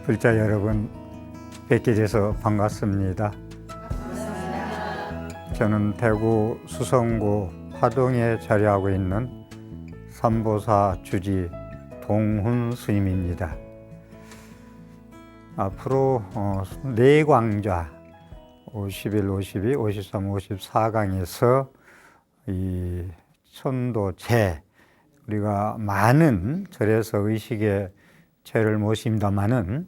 불자 여러분, 뵙게 돼서 반갑습니다. 저는 대구 수성구 화동에 자리하고 있는 삼보사 주지 동훈 스님입니다. 앞으로 내광좌 51, 52, 53, 54강에서 이 천도제, 우리가 많은 절에서 의식의 제를 모십니다마는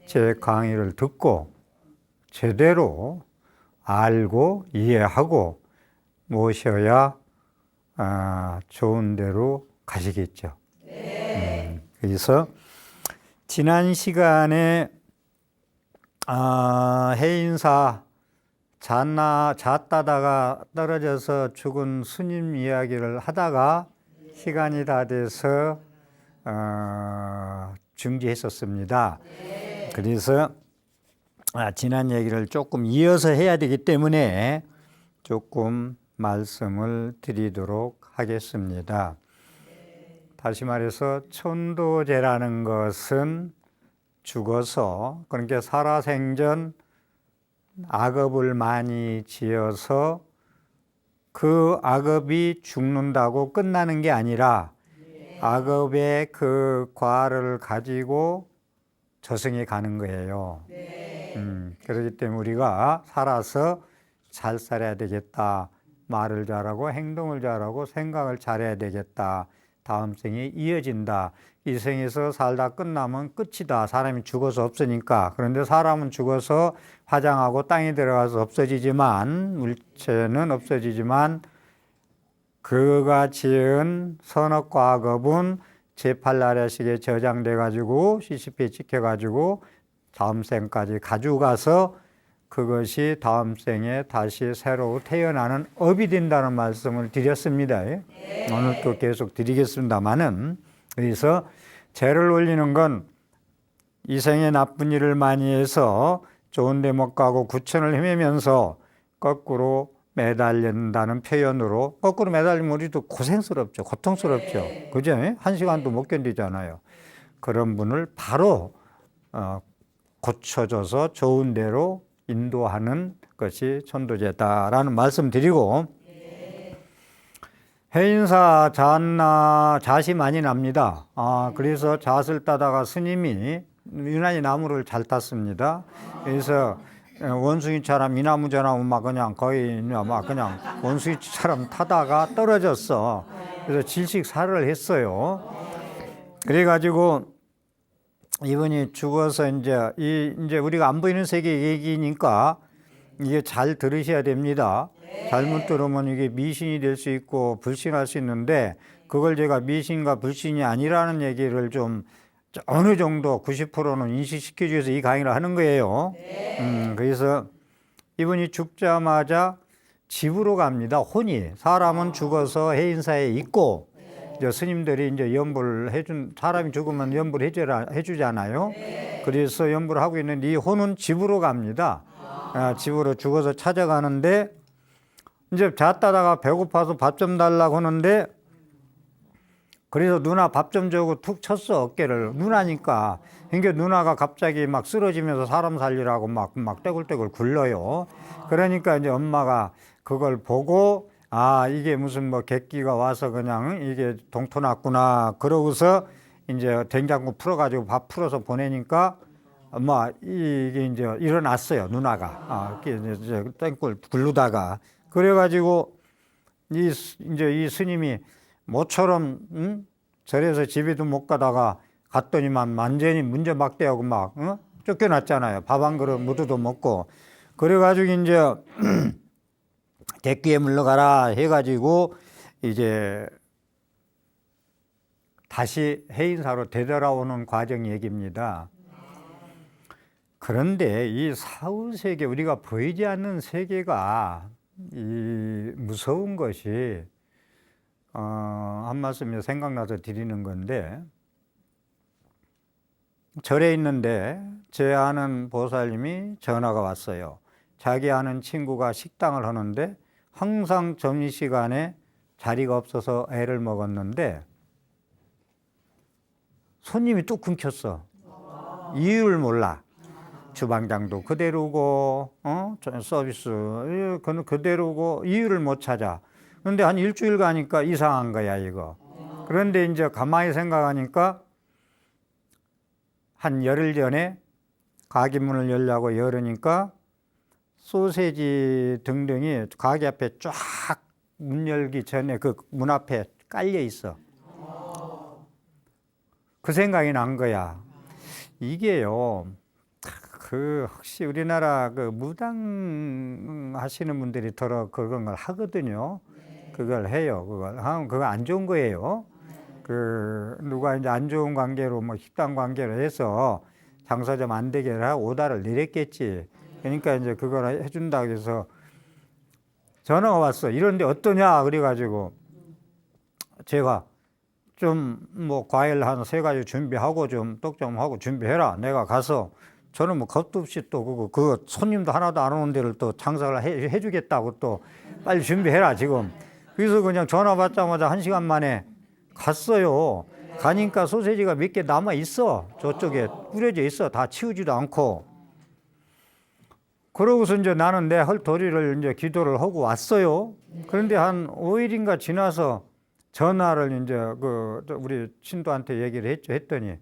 제 강의를 듣고 제대로 알고 이해하고 모셔야 좋은 데로 가시겠죠. 그래서 지난 시간에 해인사 잣다다가 떨어져서 죽은 스님 이야기를 하다가 시간이 다 돼서 중지했었습니다. 그래서 지난 얘기를 조금 이어서 해야 되기 때문에 조금 말씀을 드리도록 하겠습니다. 다시 말해서 천도제라는 것은 죽어서, 그러니까 살아생전 악업을 많이 지어서 그 악업이 죽는다고 끝나는 게 아니라 악업의 그 과를 가지고 저승에 가는 거예요. 그렇기 때문에 우리가 살아서 잘 살아야 되겠다. 말을 잘하고 행동을 잘하고 생각을 잘해야 되겠다. 다음 생에 이어진다. 이 생에서 살다 끝나면 끝이다. 사람이 죽어서 없으니까. 그런데 사람은 죽어서 화장하고 땅에 들어가서 없어지지만, 물체는 없어지지만 그가 지은 선악과 악업은 제8나라식에 저장돼 가지고 CCP에 찍혀 가지고 다음 생까지 가져가서 그것이 다음 생에 다시 새로 태어나는 업이 된다는 말씀을 드렸습니다. 오늘 또 계속 드리겠습니다만은, 그래서 죄를 올리는 건 이 생에 나쁜 일을 많이 해서 좋은 데 못 가고 구천을 헤매면서 거꾸로 매달린다는 표현으로, 거꾸로 매달리면 우리도 고생스럽죠. 고통스럽죠. 그죠? 한 시간도 못 견디잖아요. 그런 분을 바로 고쳐줘서 좋은 데로 인도하는 것이 천도제다라는 말씀 드리고, 해인사 잣이 많이 납니다. 그래서 잣을 따다가 스님이 유난히 나무를 잘 땄습니다. 그래서 원숭이처럼 이 나무 저 나무 막 그냥 거의 막 그냥 원숭이처럼 타다가 떨어졌어. 그래서 질식사를 했어요. 그래가지고 이분이 죽어서 이제 우리가 안 보이는 세계 얘기니까 이게 잘 들으셔야 됩니다. 잘못 들으면 이게 미신이 될 수 있고 불신할 수 있는데, 그걸 제가 미신과 불신이 아니라는 얘기를 좀 어느 정도 90%는 인식시켜 주셔서 이 강의를 하는 거예요. 그래서 이분이 죽자마자 집으로 갑니다. 혼이. 사람은 죽어서 해인사에 있고, 이제 스님들이 이제 연불을 사람이 죽으면 연불 해주잖아요. 그래서 연불을 하고 있는데 이 혼은 집으로 갑니다. 집으로 죽어서 찾아가는데, 이제 잤다다가 배고파서 밥 좀 달라고 하는데, 그래서 누나 밥 좀 주고 툭 쳤어, 어깨를. 누나니까. 그러니까 누나가 갑자기 막 쓰러지면서 사람 살리라고 막 떼굴떼굴 굴러요. 그러니까 이제 엄마가 그걸 보고, 이게 무슨 뭐 객기가 와서 그냥 이게 동토 났구나. 그러고서 이제 된장국 풀어가지고 밥 풀어서 보내니까 엄마 이게 이제 일어났어요, 누나가. 이제 땡굴 굴르다가. 그래가지고 이제 이 스님이 모처럼 절에서 집에도 못 가다가 갔더니만 완전히 문제 막대하고 막 쫓겨났잖아요. 밥 한 그릇 무드도 먹고. 그래가지고 이제 객기에 물러가라 해가지고 이제 다시 해인사로 되돌아오는 과정 얘기입니다. 그런데 이 사후세계, 우리가 보이지 않는 세계가 이 무서운 것이 한 말씀이 생각나서 드리는 건데, 절에 있는데 제 아는 보살님이 전화가 왔어요. 자기 아는 친구가 식당을 하는데 항상 점심시간에 자리가 없어서 애를 먹었는데 손님이 뚝 끊겼어. 이유를 몰라. 주방장도 그대로고, 서비스, 그는 그대로고, 이유를 못 찾아. 그런데 한 일주일 가니까 이상한 거야, 이거. 그런데 이제 가만히 생각하니까 한 열흘 전에 가게 문을 열려고 열으니까 소세지 등등이 가게 앞에 쫙 문 열기 전에 그 문 앞에 깔려 있어. 그 생각이 난 거야. 이게요, 혹시 우리나라 그 무당 하시는 분들이 더러 그런 걸 하거든요. 그걸 해요. 그거 안 좋은 거예요. 누가 이제 안 좋은 관계로 뭐 식당 관계로 해서 장사 좀 안 되게 하고 오다를 내렸겠지. 그러니까 이제 그걸 해준다고 해서 전화가 왔어. 이런데 어떠냐? 그래가지고 제가 좀 뭐 과일 한 3가지 준비하고 좀 떡 좀 하고 준비해라. 내가 가서 저는 뭐 겁도 없이 또 그거 손님도 하나도 안 오는 데를 또 장사를 해주겠다고 또 빨리 준비해라 지금. 그래서 그냥 전화 받자마자 1시간 만에 갔어요. 가니까 소세지가 몇 개 남아 있어. 저쪽에 뿌려져 있어. 다 치우지도 않고. 그러고서 이제 나는 내 할 도리를 이제 기도를 하고 왔어요. 그런데 한 5일인가 지나서 전화를 이제 우리 신도한테 얘기를 했더니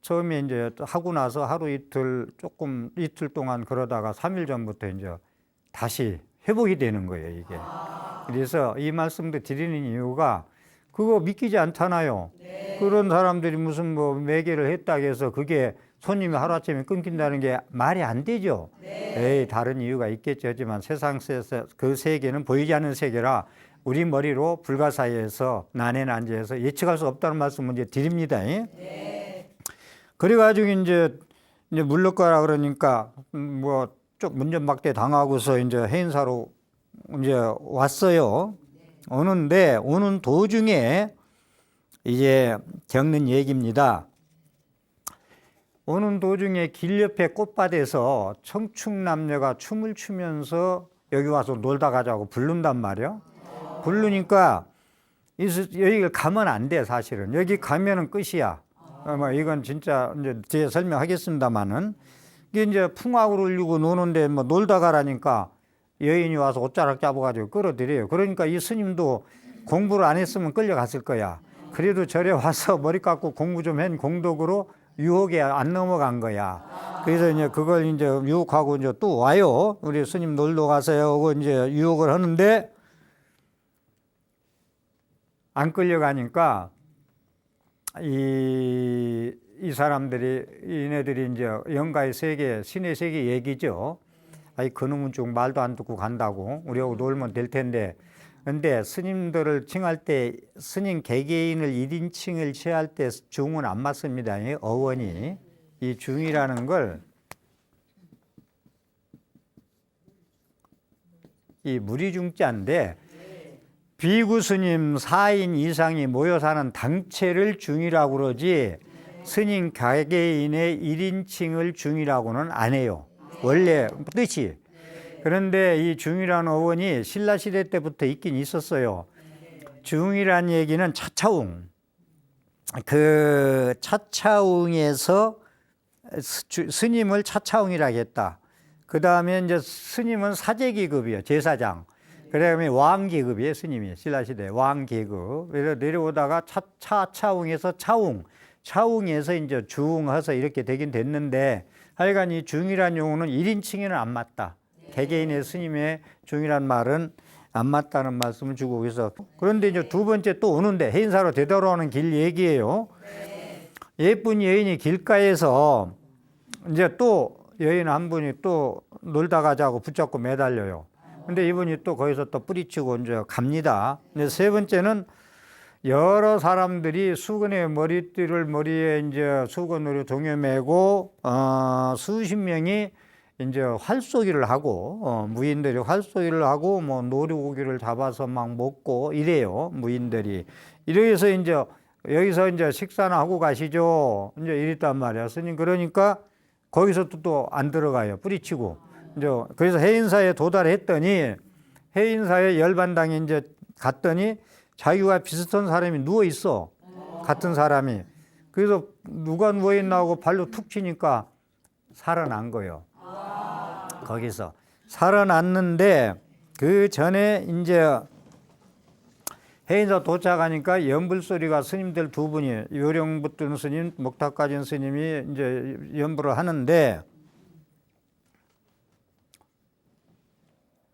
처음에 이제 하고 나서 하루 이틀 이틀 동안 그러다가 3일 전부터 이제 다시 회복이 되는 거예요, 이게. 그래서 이 말씀도 드리는 이유가 그거 믿기지 않잖아요. 그런 사람들이 무슨 뭐 매개를 했다고 해서 그게 손님이 하루아침에 끊긴다는 게 말이 안 되죠. 에이, 다른 이유가 있겠죠. 하지만 세상에서 그 세계는 보이지 않는 세계라 우리 머리로 불가사의해서 난해난제해서 예측할 수 없다는 말씀을 이제 드립니다. 그래가지고 이제 물러가라 그러니까 뭐 쭉 문전박대 당하고서 이제 해인사로 이제 왔어요. 오는 도중에 이제 겪는 얘기입니다. 오는 도중에 길 옆에 꽃밭에서 청춘남녀가 춤을 추면서 여기 와서 놀다 가자고 부른단 말이야. 부르니까 여기 가면 안 돼, 사실은. 여기 가면은 끝이야. 이건 진짜 이제 뒤에 설명하겠습니다만은 이게 이제 풍악을 울리고 노는데 뭐 놀다 가라니까 여인이 와서 옷자락 잡아가지고 끌어들여요. 그러니까 이 스님도 공부를 안 했으면 끌려갔을 거야. 그래도 절에 와서 머리 깎고 공부 좀 한 공덕으로 유혹에 안 넘어간 거야. 그래서 이제 그걸 이제 유혹하고 이제 또 와요. 우리 스님 놀러 가세요 하고 이제 유혹을 하는데 안 끌려가니까 이 사람들이 얘네들이 이제 영가의 세계, 신의 세계 얘기죠. 아이 그놈은 쭉 말도 안 듣고 간다고 우리하고 놀면 될 텐데. 근데 스님들을 칭할 때 스님 개개인을 1인칭을 취할 때 중은 안 맞습니다. 어원이 이 중이라는 걸 이 무리중자인데 비구 스님 4인 이상이 모여 사는 당체를 중이라고 그러지 스님 개개인의 1인칭을 중이라고는 안 해요. 원래 뜻이. 그런데 이 중이라는 어원이 신라시대 때부터 있긴 있었어요. 중이라는 얘기는 차차웅. 그 차차웅에서 스님을 차차웅이라고 했다. 그 다음에 이제 스님은 사제계급이에요. 제사장. 그 다음에 왕계급이에요. 스님이. 신라시대 왕계급. 그래서 내려오다가 차차웅에서 차웅. 차웅에서 이제 중해서 이렇게 되긴 됐는데 하여간 이 중이라는 용어는 1인칭에는 안 맞다. 개개인의 스님의 중이란 말은 안 맞다는 말씀을 주고 계서 그런데 이제 두 번째 또 오는데 해인사로 되돌아오는 길 얘기예요. 예쁜 여인이 길가에서 이제 또 여인 한 분이 또 놀다 가자고 붙잡고 매달려요. 근데 이분이 또 거기서 또 뿌리치고 이제 갑니다. 근데 세 번째는 여러 사람들이 수건의 머리띠를 머리에 이제 수건으로 동여매고 수십 명이 이제 활쏘기를 하고 무인들이 활쏘기를 하고 뭐 노루고기를 잡아서 막 먹고 이래요. 무인들이 이래서 이제 여기서 이제 식사나 하고 가시죠. 이제 이랬단 말이야. 스님 그러니까 거기서 또 안 들어가요. 뿌리치고 이제 그래서 해인사에 도달했더니 해인사에 열반당에 이제 갔더니 자기와 비슷한 사람이 누워 있어. 같은 사람이. 그래서 누가 누워있나 하고 발로 툭 치니까 살아난 거예요. 거기서 살아났는데 그 전에 이제 해인사 도착하니까 연불 소리가 스님들 두 분이, 요령 붙든 스님, 목탁 가진 스님이 이제 연불을 하는데,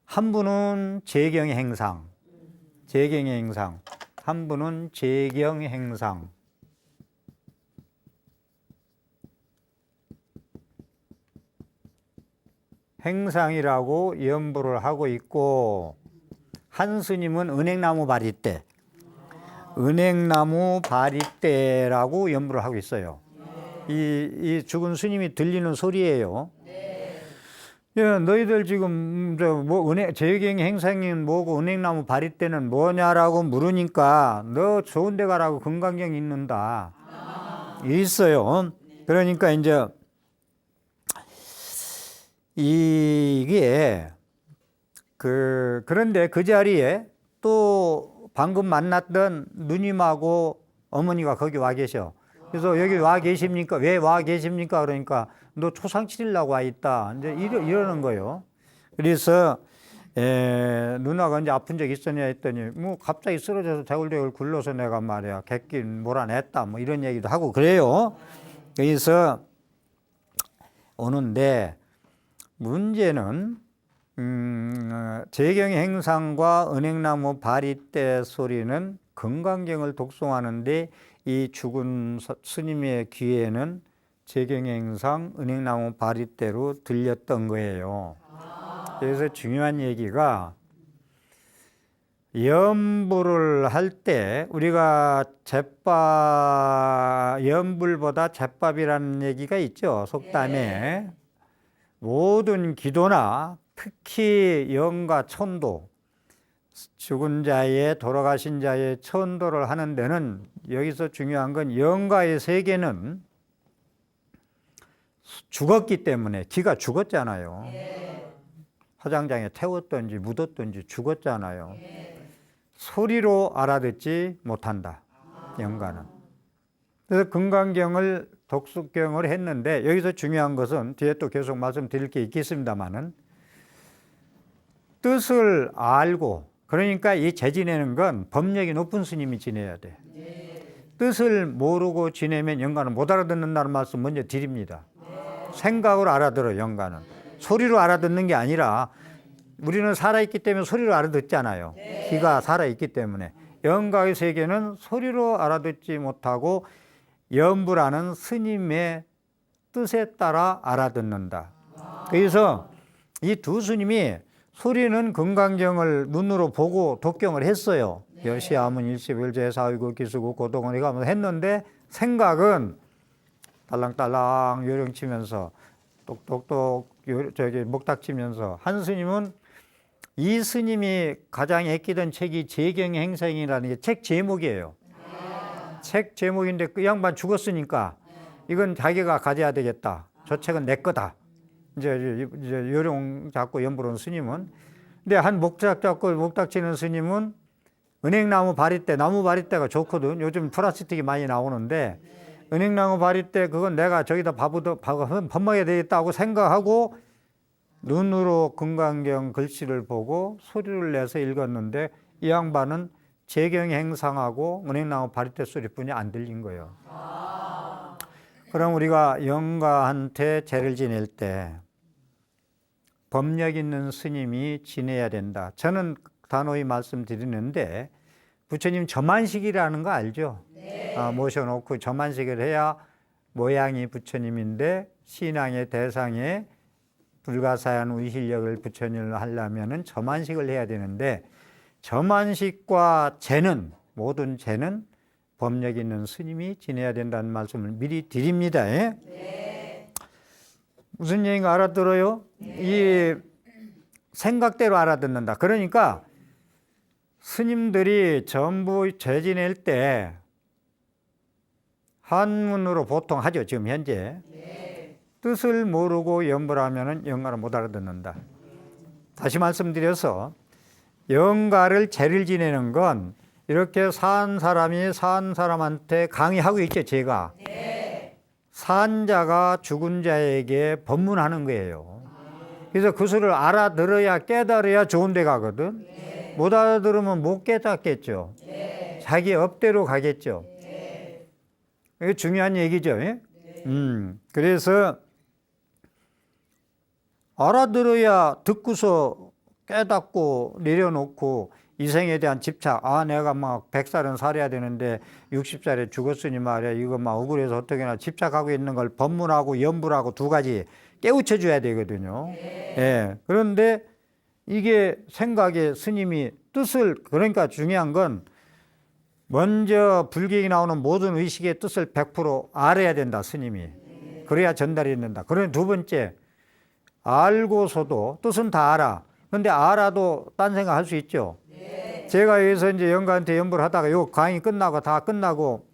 한 분은 재경의 행상, 한 분은 재경의 행상. 행상이라고 연불을 하고 있고, 한 스님은 은행나무 바리떼라고 연불을 하고 있어요. 이 죽은 스님이 들리는 소리예요. 야, 너희들 지금 재경의 행상은 뭐고 은행나무 바리떼는 뭐냐라고 물으니까 너 좋은 데 가라고 금강경 있는다. 있어요. 그러니까 이제 이게 그런데 그 자리에 또 방금 만났던 누님하고 어머니가 거기 와 계셔. 그래서 여기 와 계십니까? 왜 와 계십니까? 그러니까 너 초상 치르려고 와 있다. 이제 이러는 거예요. 그래서 누나가 이제 아픈 적 있었냐 했더니 뭐 갑자기 쓰러져서 대굴대굴 굴러서 내가 말이야 객긴 몰아냈다 뭐 이런 얘기도 하고 그래요. 그래서 오는데 문제는 재경의 행상과 은행나무 바리떼 소리는 금강경을 독송하는데 이 죽은 스님의 귀에는 재경의 행상, 은행나무 바리떼로 들렸던 거예요. 그래서 중요한 얘기가 연불을 할 때 우리가 연불보다 잿밥이라는 얘기가 있죠. 속담에. 모든 기도나 특히 영가 천도, 죽은 자의 돌아가신 자의 천도를 하는 데는 여기서 중요한 건 영가의 세계는 죽었기 때문에 기가 죽었잖아요. 화장장에 태웠든지 묻었든지 죽었잖아요. 소리로 알아듣지 못한다. 영가는. 그래서 금강경을 독수경을 했는데 여기서 중요한 것은 뒤에 또 계속 말씀드릴 게 있겠습니다만은 뜻을 알고 그러니까 이 재지내는 건 법력이 높은 스님이 지내야 돼. 뜻을 모르고 지내면 영가는 못 알아듣는다는 말씀 먼저 드립니다. 생각으로 알아들어 영가는. 소리로 알아듣는 게 아니라 우리는 살아있기 때문에 소리로 알아듣잖아요. 귀가 살아있기 때문에. 영가의 세계는 소리로 알아듣지 못하고 연불하는 스님의 뜻에 따라 알아듣는다. 그래서 이 두 스님이 소리는 금강경을 눈으로 보고 독경을 했어요. 여시아문 일시불제 사위고 기수고 고동을 해가면서 했는데 생각은 딸랑딸랑 요령치면서 똑똑똑 목탁 치면서 한 스님은 이 스님이 가장 아끼던 책이 재경의 행상이라는 게 책 제목이에요. 책 제목인데 그 양반 죽었으니까 이건 자기가 가져야 되겠다. 저 책은 내 거다. 이제 요령 잡고 연불한 스님은. 근데 한 목탁 잡고 목탁 치는 스님은 은행나무 바리떼, 나무 바리떼가 좋거든. 요즘 플라스틱이 많이 나오는데 은행나무 바리떼 그건 내가 저기다 밥 먹어야 되겠다고 생각하고 눈으로 금강경 글씨를 보고 소리를 내서 읽었는데 이 양반은 재경의 행상하고 은행나무 바리떼 소리뿐이 안 들린 거예요. 그럼 우리가 영가한테 제를 지낼 때 법력 있는 스님이 지내야 된다. 저는 단호히 말씀드리는데 부처님 저만식이라는 거 알죠? 모셔놓고 저만식을 해야 모양이 부처님인데 신앙의 대상에 불가사의한 의실력을 부처님을 하려면은 저만식을 해야 되는데 저만식과 제는 모든 제는 법력 있는 스님이 지내야 된다는 말씀을 미리 드립니다. 무슨 얘기인가 알아들어요? 이 생각대로 알아듣는다. 그러니까 스님들이 전부 제 지낼 때 한문으로 보통 하죠. 지금 현재. 뜻을 모르고 연불하면은 영가를 못 알아듣는다. 다시 말씀드려서 영가를 제를 지내는 건 이렇게 산 사람이 산 사람한테 강의하고 있죠, 제가. 산 자가 죽은 자에게 법문하는 거예요. 그래서 그 소리를 알아들어야 깨달아야 좋은 데 가거든. 못 알아들으면 못 깨닫겠죠. 자기 업대로 가겠죠. 이게 중요한 얘기죠. 그래서 알아들어야 듣고서 깨닫고 내려놓고 이 생에 대한 집착, 내가 막 100살은 살아야 되는데 60살에 죽었으니 말이야, 이거 막 억울해서 어떻게나 집착하고 있는 걸 법문하고 염불하고 두 가지 깨우쳐 줘야 되거든요. 예. 그런데 이게 생각에 스님이 뜻을, 그러니까 중요한 건 먼저 불경이 나오는 모든 의식의 뜻을 100% 알아야 된다, 스님이. 그래야 전달이 된다. 그러면 두 번째, 알고서도 뜻은 다 알아. 근데 알아도 딴 생각 할 수 있죠. 제가 여기서 이제 영가한테 연불을 하다가 요 강의 끝나고 다 끝나고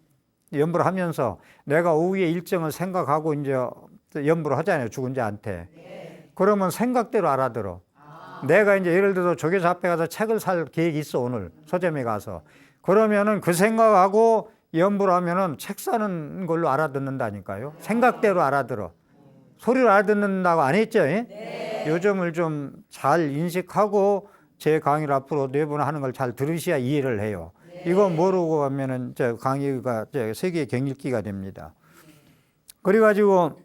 연불을 하면서 내가 오후에 일정을 생각하고 이제 연불을 하잖아요, 죽은 자한테. 그러면 생각대로 알아들어. 내가 이제 예를 들어서 조교사 앞에 가서 책을 살 계획이 있어, 오늘 서점에 가서. 그러면은 그 생각하고 연불을 하면은 책 사는 걸로 알아듣는다니까요. 생각대로 알아들어. 소리를 알아듣는다고 안 했죠? 요점을 좀 잘 인식하고 제 강의를 앞으로 내분하는 걸 잘 들으셔야 이해를 해요. 이거 모르고 하면은 저 강의가 세계 경읽기가 됩니다. 그래가지고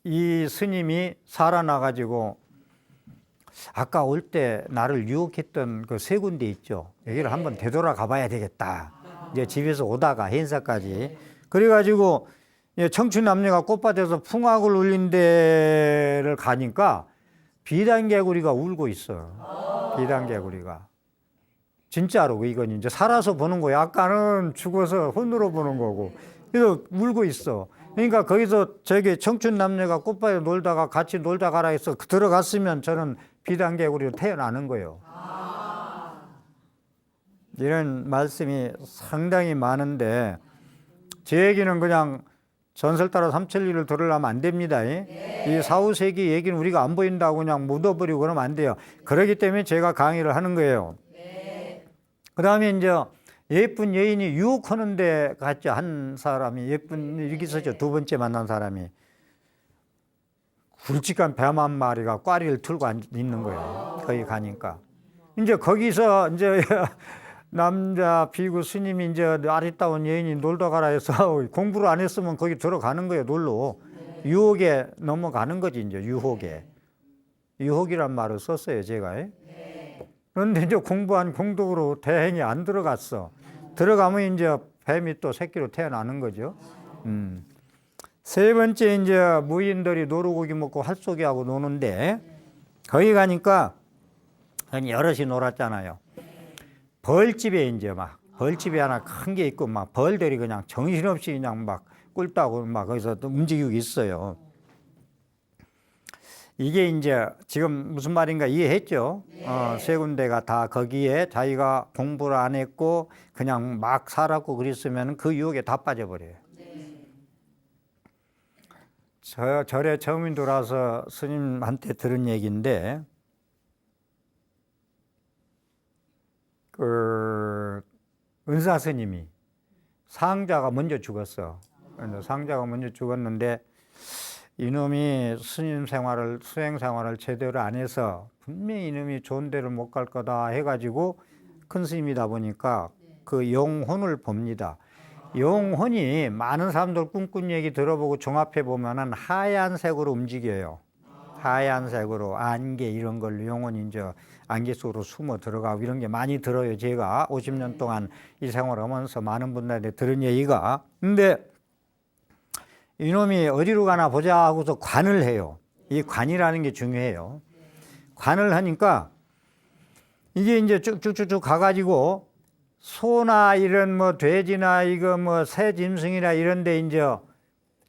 이 스님이 살아나가지고 아까 올 때 나를 유혹했던 그 세 군데 있죠. 여기를 한번 되돌아가 봐야 되겠다. 이제 집에서 오다가 행사까지. 그래가지고 청춘 남녀가 꽃밭에서 풍악을 울린 데를 가니까 비단개구리가 울고 있어. 비단개구리가. 진짜로 이건 이제 살아서 보는 거야. 아까는 죽어서 혼으로 보는 거고. 그래서 울고 있어. 그러니까 거기서 저기 청춘 남녀가 꽃밭에 놀다가 같이 놀다 가라 해서 들어갔으면 저는 비단개구리로 태어나는 거예요. 이런 말씀이 상당히 많은데 제 얘기는 그냥 전설 따라 삼천리를 들으려면 안 됩니다. 이 4, 5세기 얘기는 우리가 안 보인다고 그냥 묻어버리고 그러면 안 돼요. 그렇기 때문에 제가 강의를 하는 거예요. 그 다음에 이제 예쁜 여인이 유혹하는 데 갔죠. 한 사람이 예쁜, 이렇게 있었죠. 두 번째 만난 사람이. 굵직한 뱀 한 마리가 꽈리를 틀고 있는 거예요. 거기 가니까. 이제 거기서 이제 남자 비구 스님이 이제 아리따운 여인이 놀다 가라 해서 공부를 안 했으면 거기 들어가는 거예요, 놀러. 유혹에 넘어가는 거지, 이제 유혹에. 유혹이란 말을 썼어요, 제가. 그런데 이제 공부한 공덕으로 대행이 안 들어갔어. 들어가면 이제 뱀이 또 새끼로 태어나는 거죠. 세 번째 이제 무인들이 노루고기 먹고 활쏘기하고 노는데 거기 가니까 여럿이 놀았잖아요. 벌집에 이제 막 벌집이 하나 큰 게 있고 막 벌들이 그냥 정신없이 그냥 막 꿀따고 막 거기서 또 움직이고 있어요. 이게 이제 지금 무슨 말인가 이해했죠? 세 군데가 다 거기에 자기가 공부를 안 했고 그냥 막 살았고 그랬으면 그 유혹에 다 빠져버려요. 절에 처음 돌아서 스님한테 들은 얘기인데 그 은사 스님이 상자가 먼저 죽었어. 상자가 먼저 죽었는데 이놈이 스님 생활을 수행 생활을 제대로 안 해서 분명히 이놈이 좋은 데를 못 갈 거다 해가지고 큰 스님이다 보니까 그 영혼을 봅니다. 영혼이 많은 사람들 꿈꾼 얘기 들어보고 종합해 보면은 하얀색으로 움직여요. 하얀색으로 안개 이런 걸로 영혼이 이제 안개 속으로 숨어 들어가고 이런 게 많이 들어요. 제가 50년 동안 이 생활을 하면서 많은 분들한테 들은 얘기가. 근데 이놈이 어디로 가나 보자 하고서 관을 해요. 이 관이라는 게 중요해요. 관을 하니까 이게 이제 쭉쭉쭉쭉 가가지고 소나 이런 뭐 돼지나 이거 뭐 새 짐승이나 이런 데 이제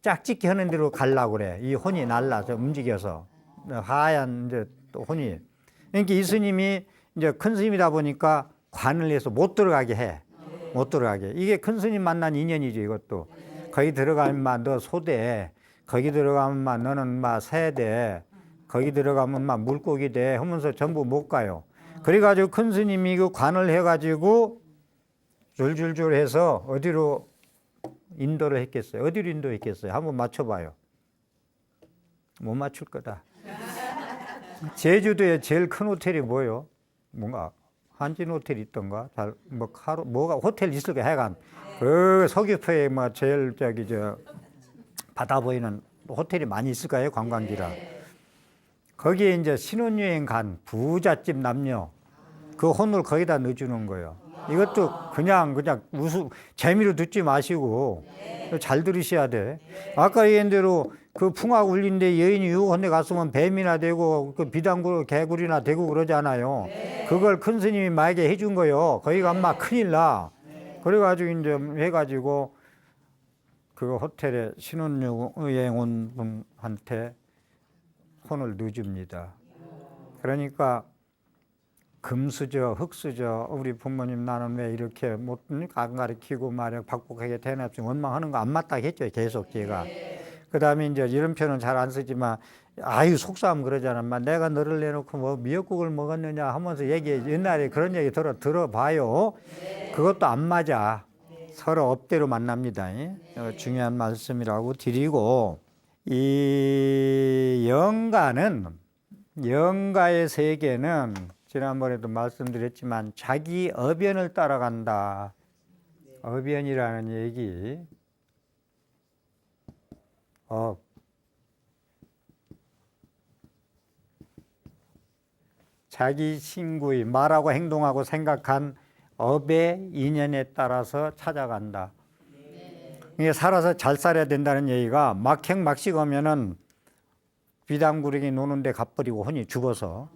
짝짓기 하는 데로 가려고 그래. 이 혼이 날라서 움직여서 하얀 이제 또 혼이. 그러니까 이 스님이 이제 큰 스님이다 보니까 관을 해서 못 들어가게 해. 못 들어가게. 이게 큰 스님 만난 인연이죠, 이것도. 거기 들어가면 막 너 소대, 거기 들어가면 막 너는 막 새대, 거기 들어가면 막 물고기 돼 하면서 전부 못 가요. 그래가지고 큰 스님이 그 관을 해가지고 줄줄줄 해서 어디로 인도를 했겠어요? 어디로 인도했겠어요? 한번 맞춰봐요. 못 맞출 거다. 제주도에 제일 큰 호텔이 뭐예요? 뭔가 한진 호텔 있던가? 뭐가 호텔 있을 거야. 하여간 그 서귀포에 뭐 제일 바다 보이는 호텔이 많이 있을 거예요. 관광지라. 거기에 이제 신혼여행 간 부잣집 남녀 그 혼을 거기다 넣어주는 거예요. 이것도 그냥 재미로 듣지 마시고 잘 들으셔야 돼. 아까 얘기한 대로 그 풍악 울린데 여인이 유혹한데 갔으면 뱀이나 되고 그 비단구 개구리나 되고 그러잖아요. 그걸 큰 스님이 만약에 해준 거요. 거기 가면 막 큰일 나. 그래가지고 이제 해가지고 그 호텔에 신혼여행 온 분한테 혼을 넣어줍니다. 그러니까 금수저, 흙수저, 우리 부모님 나는 왜 이렇게 못 안 가르치고 말이야 박복하게 태어났지 원망하는 거 안 맞다 했죠. 계속 제가. 그 다음에 이제 이런 표현은 잘 안 쓰지만 아유 속상하면 그러잖아. 내가 너를 내놓고 뭐 미역국을 먹었느냐 하면서 옛날에 그런 얘기 들어봐요. 그것도 안 맞아. 서로 업대로 만납니다. 중요한 말씀이라고 드리고 이 영가의 세계는 지난번에도 말씀드렸지만 자기 어변을 따라간다. 어변이라는 얘기 자기 친구의 말하고 행동하고 생각한 업의 인연에 따라서 찾아간다. 이게 살아서 잘 살아야 된다는 얘기가 막행막식 하면은 비단구르기 노는데 가버리고 혼이 죽어서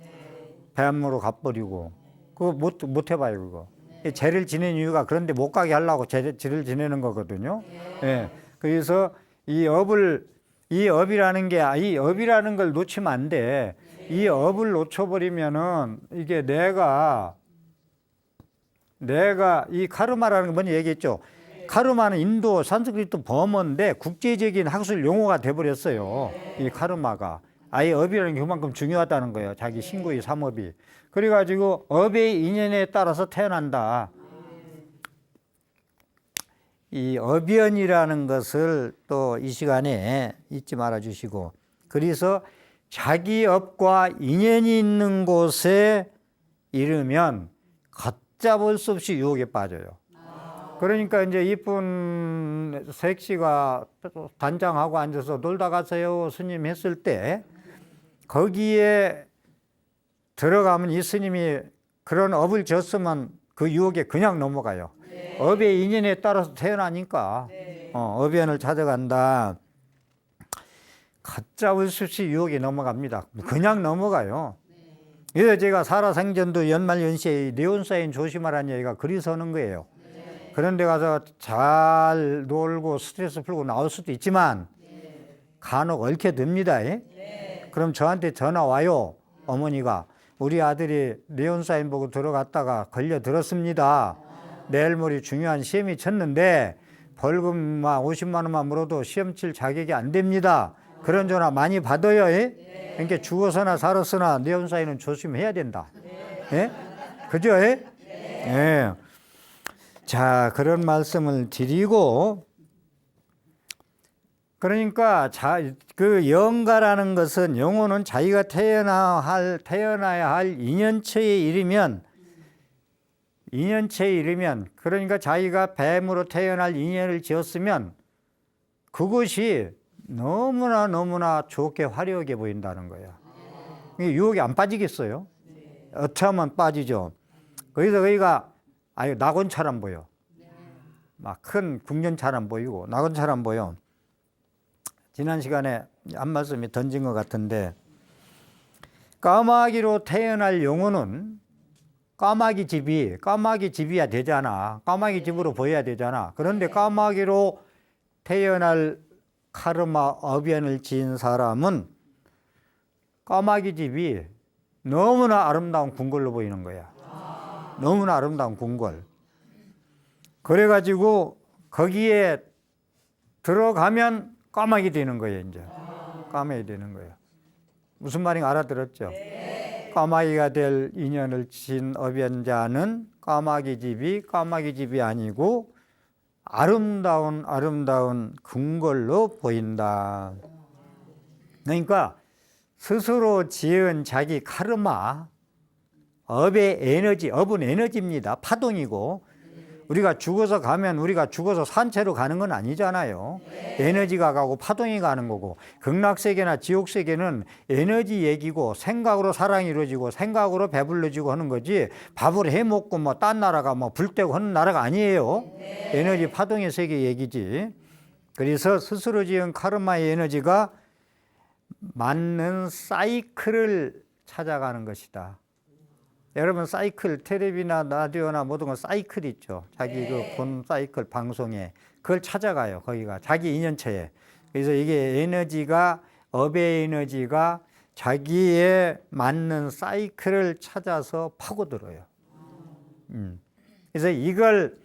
배암으로 가버리고 그거 못 해봐요. 그거 죄를 지낸 이유가 그런데 못 가게 하려고 죄를 지내는 거거든요. 예. 그래서 이 업이라는 걸 놓치면 안 돼. 이 업을 놓쳐버리면은 이게 내가 이 카르마라는 거 먼저 얘기했죠. 카르마는 인도 산스크리트 범어인데 국제적인 학술 용어가 돼버렸어요. 이 카르마가. 아예 업이라는 게 그만큼 중요하다는 거예요. 자기 신고의 삼업이. 그래가지고 업의 인연에 따라서 태어난다. 이 업연이라는 것을 또 이 시간에 잊지 말아 주시고 그래서 자기 업과 인연이 있는 곳에 이르면 걷잡을 수 없이 유혹에 빠져요. 그러니까 이제 이쁜 색시가 단장하고 앉아서 놀다 가세요 스님 했을 때 거기에 들어가면 이 스님이 그런 업을 졌으면 그 유혹에 그냥 넘어가요. 업의 인연에 따라서 태어나니까 업연을 찾아간다. 걷잡을 수 없이 유혹에 넘어갑니다. 그냥 넘어가요. 그래서 제가 살아생전도 연말연시에 네온사인 조심하라는 얘기가 그리서 하는 거예요. 그런 데 가서 잘 놀고 스트레스 풀고 나올 수도 있지만 간혹 얽혀 듭니다. 그럼 저한테 전화 와요. 어머니가 우리 아들이 네온사인 보고 들어갔다가 걸려 들었습니다. 내일 모레 중요한 시험이 쳤는데 벌금만 50만 원만 물어도 시험 칠 자격이 안 됩니다. 그런 전화 많이 받아요. 그러니까 죽어서나 살았으나 네온사인은 조심해야 된다. 그죠? 자, 그런 말씀을 드리고 그러니까 그 영가라는 것은 영혼은 자기가 태어나야 할 인연처에 이르면 그러니까 자기가 뱀으로 태어날 인연을 지었으면 그것이 너무나 좋게 화려하게 보인다는 거야. 유혹이 안 빠지겠어요? 어쩌면 빠지죠. 거기서 거기가 낙원처럼 보여. 막 큰 궁전처럼 보이고 낙원처럼 보여. 지난 시간에 한 말씀이 던진 것 같은데 까마귀로 태어날 영혼은 까마귀 집이야 되잖아. 까마귀 집으로 보여야 되잖아. 그런데 까마귀로 태어날 카르마 업연을 지은 사람은 까마귀 집이 너무나 아름다운 궁궐로 보이는 거야. 너무나 아름다운 궁궐. 그래가지고 거기에 들어가면 까마귀 되는 거예요. 이제 까마귀 되는 거예요. 무슨 말인가 알아들었죠? 까마귀가 될 인연을 진 업연자는 까마귀 집이 아니고 아름다운 궁궐로 보인다. 그러니까 스스로 지은 자기 카르마, 업의 에너지, 업은 에너지입니다. 파동이고, 우리가 죽어서 가면 우리가 죽어서 산채로 가는 건 아니잖아요. 에너지가 가고 파동이 가는 거고, 극락세계나 지옥세계는 에너지 얘기고 생각으로 사랑이 이루어지고 생각으로 배불러지고 하는 거지, 밥을 해먹고 뭐 딴 나라가 뭐 불때고 하는 나라가 아니에요. 에너지 파동의 세계 얘기지. 그래서 스스로 지은 카르마의 에너지가 맞는 사이클을 찾아가는 것이다. 여러분 사이클, 텔레비나 라디오나 모든 건 사이클 있죠. 자기 그 본 사이클 방송에 그걸 찾아가요. 거기가 자기 인연처에. 그래서 이게 에너지가, 업의 에너지가 자기에 맞는 사이클을 찾아서 파고들어요. 그래서 이걸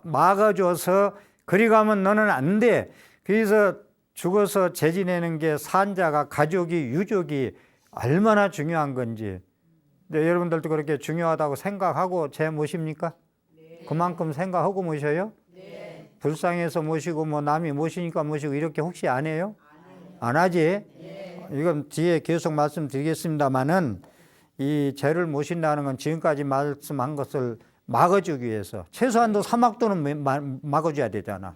막아줘서 그리 가면 너는 안 돼. 그래서 죽어서 재지내는 게 산자가, 가족이, 유족이 얼마나 중요한 건지. 여러분들도 그렇게 중요하다고 생각하고 재 모십니까? 네. 그만큼 생각하고 모셔요? 네. 불쌍해서 모시고 뭐 남이 모시니까 모시고 이렇게 혹시 안 해요? 안 하지? 네. 이건 뒤에 계속 말씀드리겠습니다만은 이 재를 모신다는 건 지금까지 말씀한 것을 막아주기 위해서 최소한도 사막도는 막아줘야 되잖아.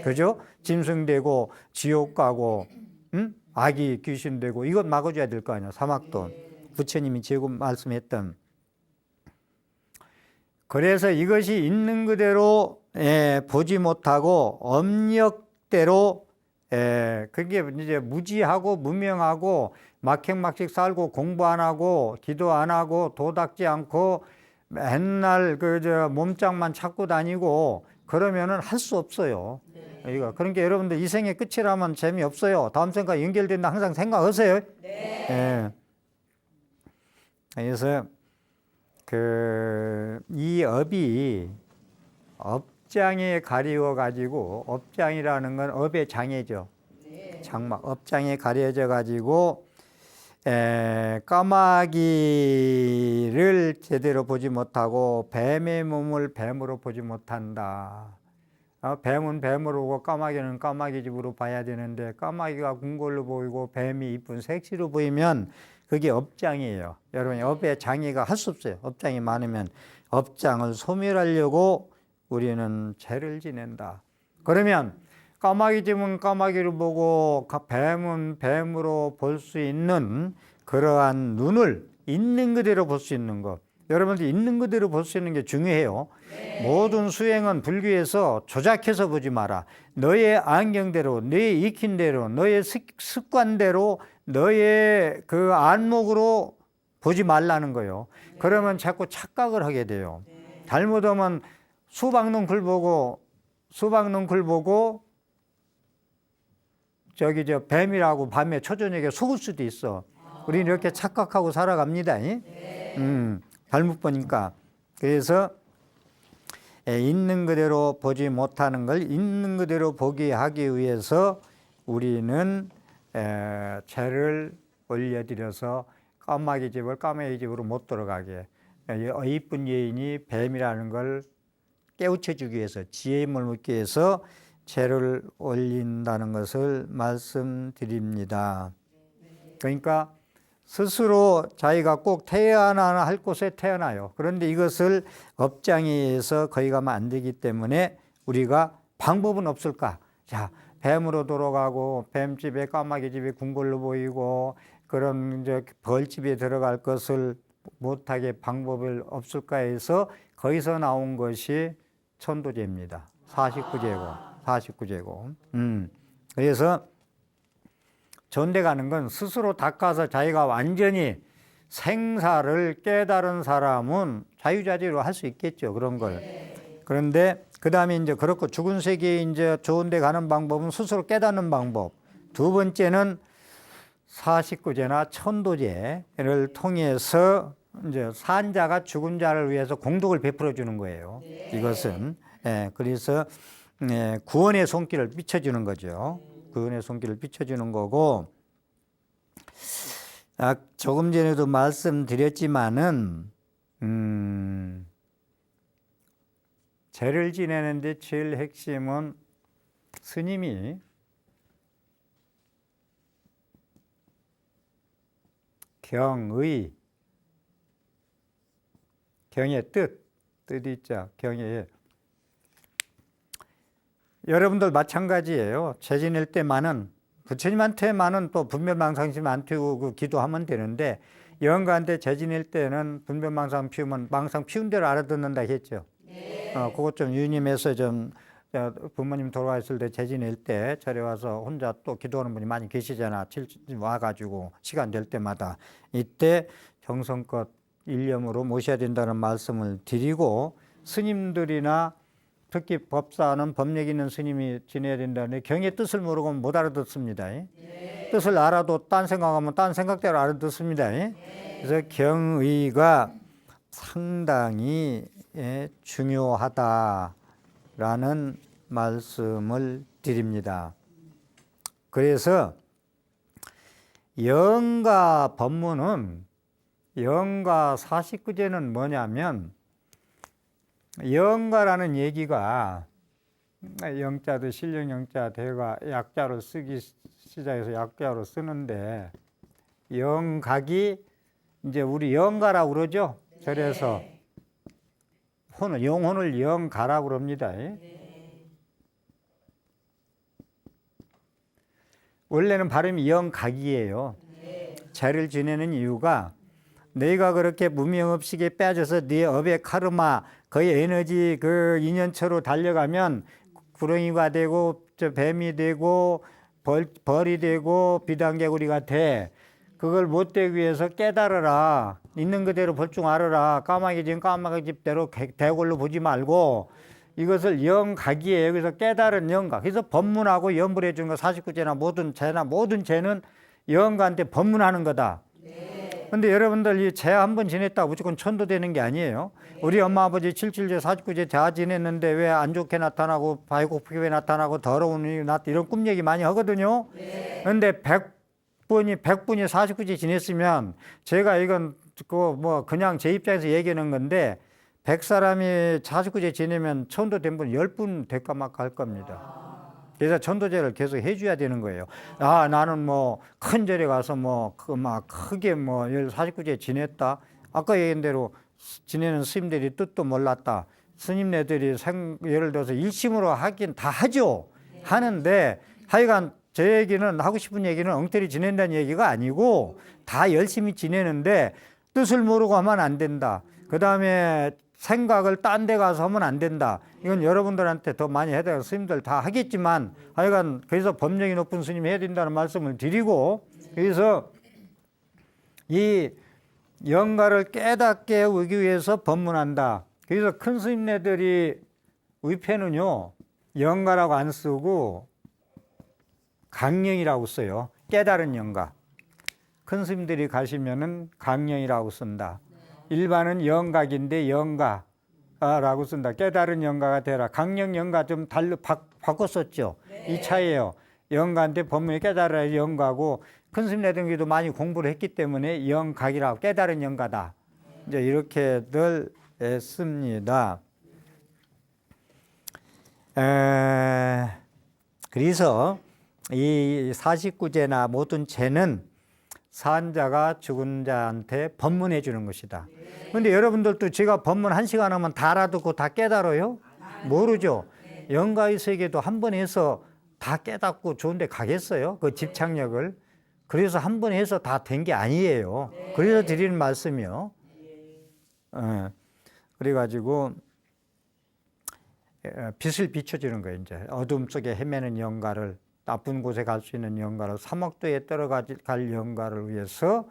그죠? 짐승되고 지옥 가고 악이 귀신 되고 이것 막아줘야 될 거 아니야. 사막도. 부처님이 지금 말씀했던. 그래서 이것이 있는 그대로 보지 못하고 업력대로 그게 이제 무지하고 무명하고 막행막식 살고 공부 안 하고 기도 안 하고 도닦지 않고 맨날 몸짱만 찾고 다니고 그러면은 할 수 없어요. 그러니까 여러분들 이 생의 끝이라면 재미없어요. 다음 생과 연결된다 항상 생각하세요. 네. 그래서 이 업이 업장에 가리워 가지고, 업장이라는 건 업의 장애죠. 장막, 업장에 가려져 가지고 까마귀를 제대로 보지 못하고 뱀의 몸을 뱀으로 보지 못한다. 뱀은 뱀으로 보고 까마귀는 까마귀 집으로 봐야 되는데, 까마귀가 궁궐로 보이고 뱀이 이쁜 색시로 보이면 그게 업장이에요. 여러분, 업의 장애가 할 수 없어요. 업장이 많으면. 업장을 소멸하려고 우리는 죄를 지낸다. 그러면 까마귀 집은 까마귀로 보고 뱀은 뱀으로 볼 수 있는 그러한 눈을 있는 그대로 볼 수 있는 것. 여러분들 있는 그대로 볼 수 있는 게 중요해요. 모든 수행은 불교에서 조작해서 보지 마라. 너의 안경대로, 너의 익힌 대로, 너의 습관대로, 너의 그 안목으로 보지 말라는 거예요. 그러면 자꾸 착각을 하게 돼요. 잘못하면 수박농쿨 보고 뱀이라고 밤에 초저녁에 속을 수도 있어. 우리는 이렇게 착각하고 살아갑니다. 잘못 보니까. 그래서 있는 그대로 보지 못하는 걸 있는 그대로 보게 하기 위해서 우리는 죄를 올려드려서 까마귀 집으로 못 들어가게, 이쁜 여인이 뱀이라는 걸 깨우쳐주기 위해서, 지혜의 힘을 묻기 위해서 죄를 올린다는 것을 말씀드립니다. 그러니까 스스로 자기가 꼭 태어나야 할 곳에 태어나요. 그런데 이것을 업장에 의해서 거기 가면 안 되기 때문에 우리가 방법은 없을까? 자, 뱀으로 돌아가고 뱀집에 까마귀 집에 궁궐로 보이고 그런 이제 벌집에 들어갈 것을 못하게 방법을 없을까 해서 거기서 나온 것이 천도제입니다. 49제고. 그래서 전대 가는 건 스스로 닦아서 자기가 완전히 생사를 깨달은 사람은 자유자재로 할 수 있겠죠. 그런 걸. 그런데 그 다음에 이제 그렇고 죽은 세계에 이제 좋은 데 가는 방법은 스스로 깨닫는 방법. 두 번째는 49제나 천도제를 통해서 이제 산자가 죽은 자를 위해서 공덕을 베풀어 주는 거예요. 이것은. 그래서 구원의 손길을 비춰주는 거죠. 구원의 손길을 비춰주는 거고, 조금 전에도 말씀드렸지만은 제를 지내는데 제일 핵심은 스님이 경의, 경의 뜻이 있죠. 경의. 여러분들 마찬가지예요. 제 지낼 때만은 부처님한테만은 또 분별망상심 안 피우고 기도하면 되는데 영가한테 제 지낼 때는 분별망상 피우면 망상 피운 대로 알아듣는다 했죠. 그것 좀 유념해서 좀 부모님 돌아가셨을 때 제 지낼 때 절에 와서 혼자 또 기도하는 분이 많이 계시잖아. 와가지고 시간 될 때마다 이때 정성껏 일념으로 모셔야 된다는 말씀을 드리고 스님들이나 특히 법사는 법력 있는 스님이 지내야 된다는데 경의 뜻을 모르고 못 알아듣습니다. 뜻을 알아도 딴 생각하면 딴 생각대로 알아듣습니다. 그래서 경의가 상당히 중요하다라는 말씀을 드립니다. 그래서 영가 법문은 영가 49제는 뭐냐면 영가라는 얘기가 영자도 실령영자 대가 약자로 쓰기 시작해서 약자로 쓰는데 영각이 이제 우리 영가라고 그러죠. 그래서 영혼을 영가라고 그럽니다. 원래는 발음이 영각이에요. 죄를 지내는 이유가 너희가 그렇게 무명업식에 빠져서 네 업의 카르마, 거의 에너지 그 인연처로 달려가면 구렁이가 되고 뱀이 되고 벌이 되고 비단개구리가 돼. 그걸 못 되기 위해서 깨달으라. 있는 그대로 볼 줄 알아라. 까마귀 집 까마귀 집대로 대골로 보지 말고 이것을 영각이에요. 그래서 깨달은 영각. 그래서 법문하고 연불해 주는 거 49제나 모든 죄는 영가한테 법문하는 거다. 근데 여러분들 이 제 한 번 지냈다고 무조건 천도되는 게 아니에요. 우리 엄마 아버지 77제 49제 다 지냈는데 왜 안 좋게 나타나고 배고프게 왜 나타나고 더러운 일이 나타나고 이런 꿈 얘기 많이 하거든요. 근데 100분이 49제 지냈으면 제가 이건 그냥 제 입장에서 얘기하는 건데 100사람이 49제 지내면 천도된 분 10분 될까 말까 할 겁니다. 그래서 천도제를 계속 해줘야 되는 거예요. 나는 큰 절에 가서 크게 49제 지냈다. 아까 얘기한 대로 지내는 스님들이 뜻도 몰랐다. 스님네들이 예를 들어서 일심으로 하긴 다 하죠. 하는데 하여간 제 얘기는 하고 싶은 얘기는 엉터리 지낸다는 얘기가 아니고 다 열심히 지내는데 뜻을 모르고 하면 안 된다. 그 다음에 생각을 딴 데 가서 하면 안 된다. 이건 여러분들한테 더 많이 해야 돼요. 스님들 다 하겠지만 하여간 그래서 법력이 높은 스님이 해야 된다는 말씀을 드리고 그래서 이 영가를 깨닫게 오기 위해서 법문한다. 그래서 큰 스님네들이 위패는요 영가라고 안 쓰고 강령이라고 써요. 깨달은 영가. 큰 스님들이 가시면은 강령이라고 쓴다. 일반은 영각인데 영가라고 쓴다. 깨달은 영가가 되라. 강령 영가 좀 바꿨었죠. 이 차이예요. 영가인데 법문이 깨달아야 영가고 큰 스님네들도 많이 공부를 했기 때문에 영각이라고 깨달은 영가다. 이제 이렇게들 했습니다. 그래서 이 49제나 모든 죄는 산자가 죽은 자한테 법문해 주는 것이다. 그런데 여러분들도 제가 법문 1시간 하면 다 알아듣고 다 깨달아요? 모르죠. 영가의 세계도 한 번 해서 다 깨닫고 좋은 데 가겠어요? 그 집착력을. 그래서 한 번 해서 다 된 게 아니에요. 그래서 드리는 말씀이요. 그래가지고 빛을 비춰주는 거예요. 이제 어둠 속에 헤매는 영가를 나쁜 곳에 갈 수 있는 영가를 사막도에 떨어갈 영가를 위해서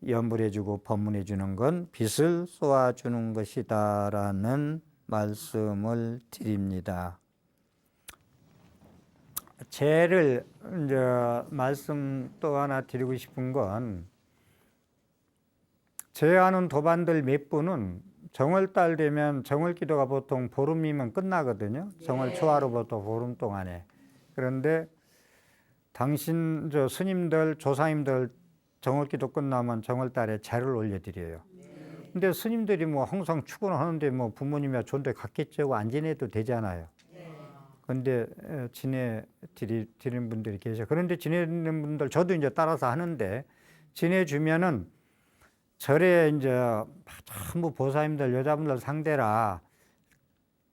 연불해주고 법문해주는 건 빛을 쏘아주는 것이다라는 말씀을 드립니다. 죄를 이제 말씀 또 하나 드리고 싶은 건 죄하는 도반들 몇 분은 정월달 되면 정월기도가 보통 보름이면 끝나거든요. 정월 초하루부터 보름 동안에. 그런데 당신 스님들 조상님들 정월기도 끝나면 정월달에 제를 올려드려요. 근데 스님들이 뭐 항상 축원을 하는데 뭐 부모님이야 존대 갔겠죠. 안 지내도 되잖아요. 근데 지내드리는 분들이 계셔. 그런데 지내는 분들, 저도 이제 따라서 하는데, 지내주면은 절에 이제 전부 보살님들, 여자분들 상대라,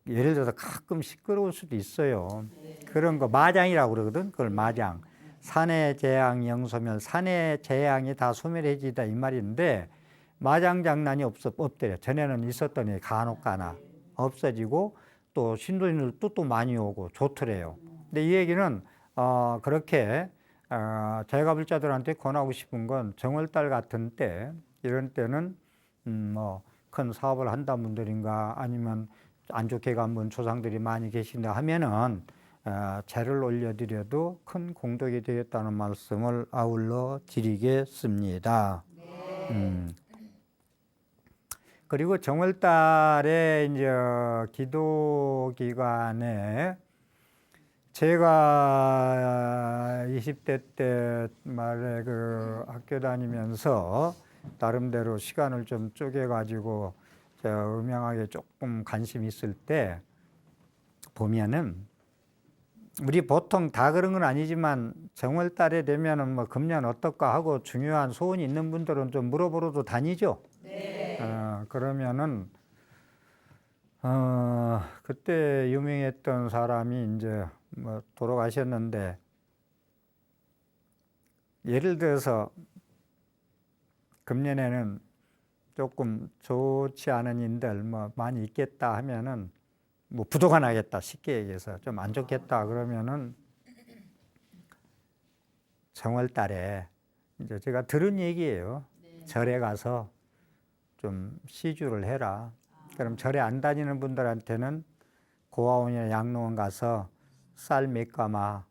예를 들어서 가끔 시끄러울 수도 있어요. 그런 거 마장이라고 그러거든. 그걸 마장. 산의 재앙 영소멸, 산의 재앙이 다 소멸해지다 이 말인데, 마장 장난이 없대요. 전에는 있었더니 간혹가나 없어지고, 또 신도님들도 또 많이 오고 좋더래요. 근데 이 얘기는 그렇게 제가 불자들한테 권하고 싶은 건 정월달 같은 때, 이런 때는 뭐 큰 사업을 한다는 분들인가 아니면 안 좋게 간 분 조상들이 많이 계신다 하면은 제를 올려드려도 큰 공덕이 되겠다는 말씀을 아울러 드리겠습니다. 그리고 정월달에 이제 기도 기간에 제가 20대 때 말에 그 학교 다니면서 나름대로 시간을 좀 쪼개가지고 제가 음양학에 조금 관심 있을 때 보면은 우리 보통 다 그런 건 아니지만 정월달에 되면은 뭐 금년 어떨까 하고 중요한 소원이 있는 분들은 좀 물어보러도 다니죠. 그러면은 그때 유명했던 사람이 이제 뭐 돌아가셨는데, 예를 들어서 금년에는 조금 좋지 않은 일들 뭐 많이 있겠다 하면은 뭐 부도가 나겠다, 쉽게 얘기해서 좀 안 좋겠다 그러면은 정월달에 이제 제가 들은 얘기예요. 절에 가서 좀 시주를 해라. 그럼 절에 안 다니는 분들한테는 고아원이나 양로원 가서 쌀 몇 가마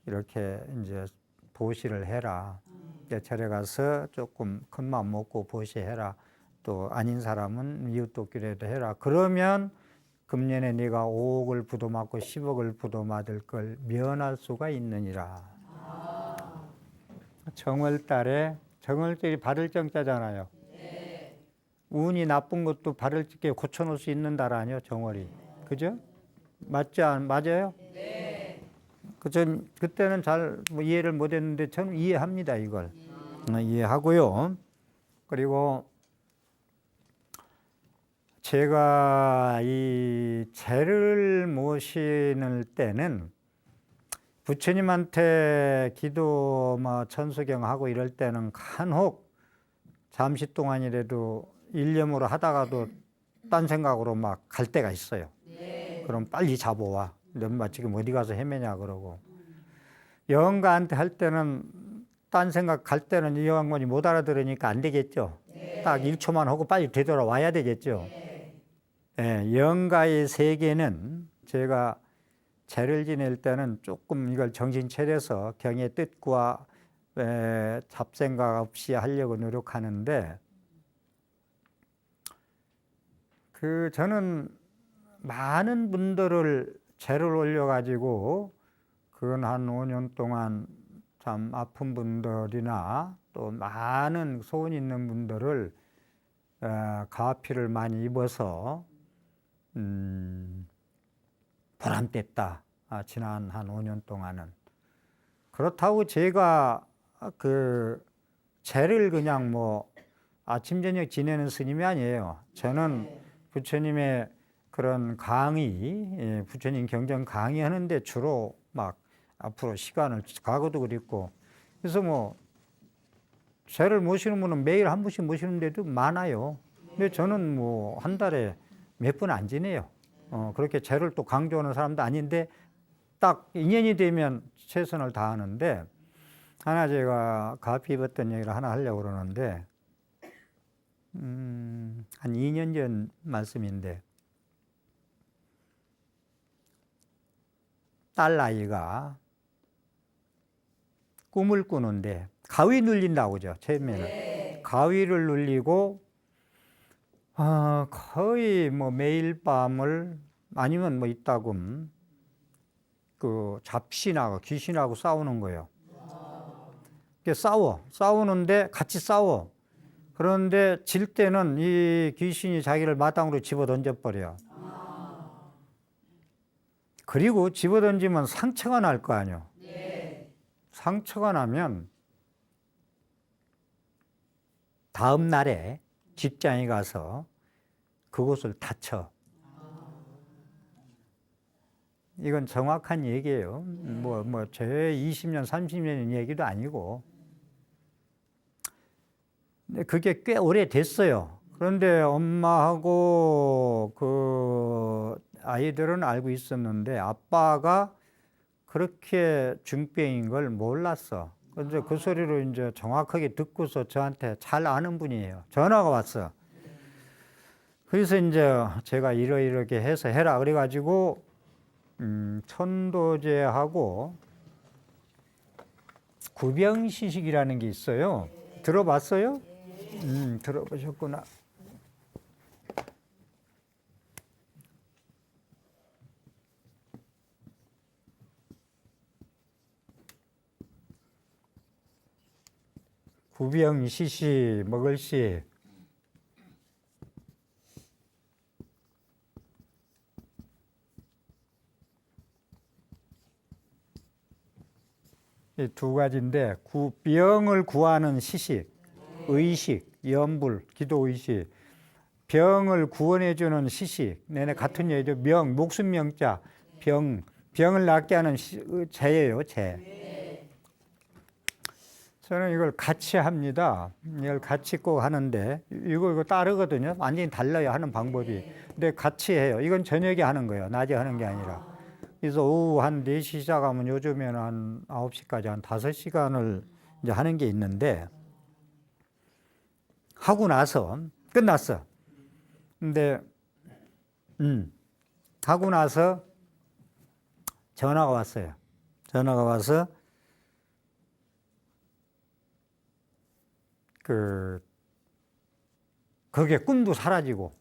이렇게 이제 보시를 해라. 절에 가서 조금 큰 맘 먹고 보시해라. 또 아닌 사람은 이웃돕기라도 해라. 그러면 금년에 네가 5억을 부도맞고 10억을 부도맞을 걸 면할 수가 있느니라. 정월달에, 정월절이 받을 정자잖아요. 운이 나쁜 것도 바를 적게 고쳐놓을 수 있는 달 아니요, 정월이. 그죠? 맞아요? 그때는 잘 뭐 이해를 못 했는데 저는 이해합니다, 이걸. 이해하고요. 그리고 제가 이 제를 모시는 때는 부처님한테 기도 뭐 천수경하고 이럴 때는 간혹 잠시 동안이라도 일념으로 하다가도 딴 생각으로 막 갈 때가 있어요. 그럼 빨리 잡아와. 넌 지금 어디 가서 헤매냐 그러고. 여왕가한테 할 때는 딴 생각 갈 때는 이 여왕관이 못 알아들으니까 안 되겠죠. 딱 1초만 하고 빨리 되돌아와야 되겠죠. 여왕가의 세계는 제가 제를 지낼 때는 조금 이걸 정신 차려서 경의 뜻과 잡생각 없이 하려고 노력하는데, 저는 많은 분들을 제를 올려가지고 근 한 5년 동안 참 아픈 분들이나 또 많은 소원 있는 분들을 가피를 많이 입어서 보람됐다. 지난 한 5년 동안은. 그렇다고 제가 그 제를 그냥 뭐 아침 저녁 지내는 스님이 아니에요. 저는 부처님의 그런 강의, 부처님 경전 강의하는데 주로 막 앞으로 시간을 과거도 그랬고, 그래서 뭐 제를 모시는 분은 매일 한 분씩 모시는 데도 많아요. 근데 저는 뭐 한 달에 몇 분 안 지내요. 그렇게 제를 또 강조하는 사람도 아닌데 딱 인연이 되면 최선을 다하는데, 하나 제가 가피 입었던 얘기를 하나 하려고 그러는데, 한 2년 전 말씀인데, 딸 아이가 꿈을 꾸는데 가위 눌린다고 그죠, 처음에는. 가위를 눌리고 거의 뭐 매일 밤을 아니면 뭐 이따금 그 잡신하고 귀신하고 싸우는 거예요. 싸우는데 같이 싸워. 그런데 질 때는 이 귀신이 자기를 마당으로 집어 던져버려. 그리고 집어 던지면 상처가 날 거 아니에요. 상처가 나면 다음 날에 직장에 가서 그곳을 다쳐. 이건 정확한 얘기예요. 제 20년, 30년 얘기도 아니고. 근데 그게 꽤 오래됐어요. 그런데 엄마하고 그 아이들은 알고 있었는데 아빠가 그렇게 중병인 걸 몰랐어. 그래서 그 소리를 이제 정확하게 듣고서 저한테 잘 아는 분이에요. 전화가 왔어. 그래서 이제 제가 이렇게 해서 해라 그래가지고 천도제하고 구병시식이라는 게 있어요. 들어봤어요? 들어보셨구나. 구병시시 먹을 시 이 두 가지인데 병을 구하는 시식, 의식, 염불, 기도의식, 병을 구원해주는 시식, 내내 같은 얘기죠. 명, 목숨 명자, 병을 낫게 하는 제예요, 제. 저는 이걸 같이 합니다. 이걸 같이 꼭 하는데 이거 따르거든요. 완전히 달라요, 하는 방법이. 근데 같이 해요. 이건 저녁에 하는 거예요. 낮에 하는 게 아니라. 그래서 오후 한 4시 시작하면 요즘에는 한 9시까지 한 5시간을 이제 하는 게 있는데 하고 나서 끝났어. 근데 하고 나서 전화가 왔어요. 전화가 와서 그게 꿈도 사라지고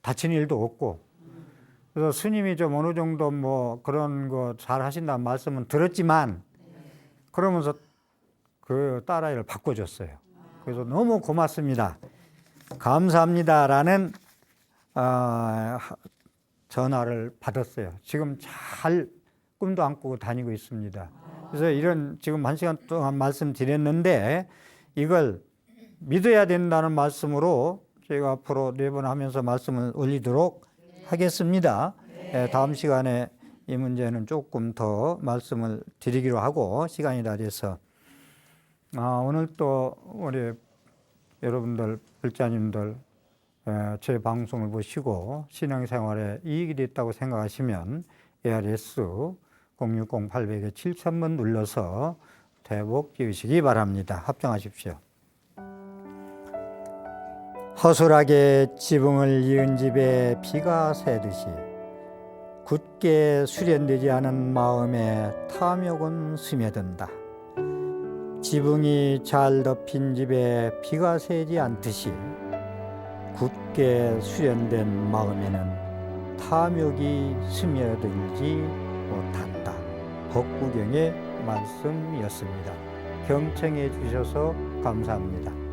다친 일도 없고. 그래서 스님이 좀 어느 정도 뭐 그런 거 잘 하신다는 말씀은 들었지만 그러면서 그 딸아이를 바꿔줬어요. 그래서 너무 고맙습니다. 감사합니다라는 전화를 받았어요. 지금 잘 꿈도 안 꾸고 다니고 있습니다. 그래서 이런 지금 1시간 동안 말씀드렸는데 이걸 믿어야 된다는 말씀으로 제가 앞으로 4번 하면서 말씀을 올리도록 하겠습니다. 다음 시간에 이 문제는 조금 더 말씀을 드리기로 하고 시간이 다 돼서 오늘 또 우리 여러분들 불자님들 제 방송을 보시고 신앙생활에 이익이 됐다고 생각하시면 ARS 060-800-7000번 눌러서 대복 지으시기 바랍니다. 합정하십시오. 허술하게 지붕을 이은 집에 비가 새듯이 굳게 수련되지 않은 마음에 탐욕은 스며든다. 지붕이 잘 덮인 집에 비가 새지 않듯이 굳게 수련된 마음에는 탐욕이 스며들지 못한다. 법구경의 말씀이었습니다. 경청해 주셔서 감사합니다.